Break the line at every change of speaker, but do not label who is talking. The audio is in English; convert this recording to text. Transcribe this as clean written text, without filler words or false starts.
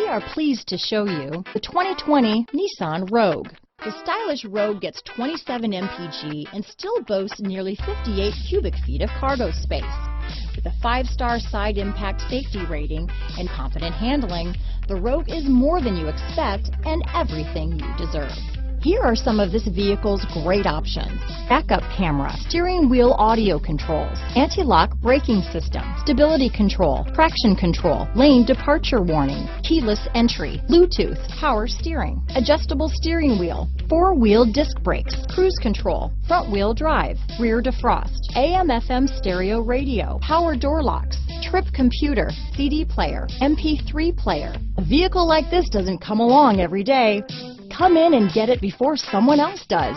are pleased to show you the 2020 Nissan Rogue. The stylish Rogue gets 27 mpg and still boasts nearly 58 cubic feet of cargo space. With a 5-star side impact safety rating and confident handling, the Rogue is more than you expect and everything you deserve. Here are some of this vehicle's great options: backup camera, steering wheel audio controls, anti-lock braking system, stability control, traction control, lane departure warning, keyless entry, Bluetooth, power steering, adjustable steering wheel, 4-wheel disc brakes, cruise control, front wheel drive, rear defrost, AM/FM stereo radio, power door locks, trip computer, CD player, MP3 player. A vehicle like this doesn't come along every day. Come in and get it before someone else does.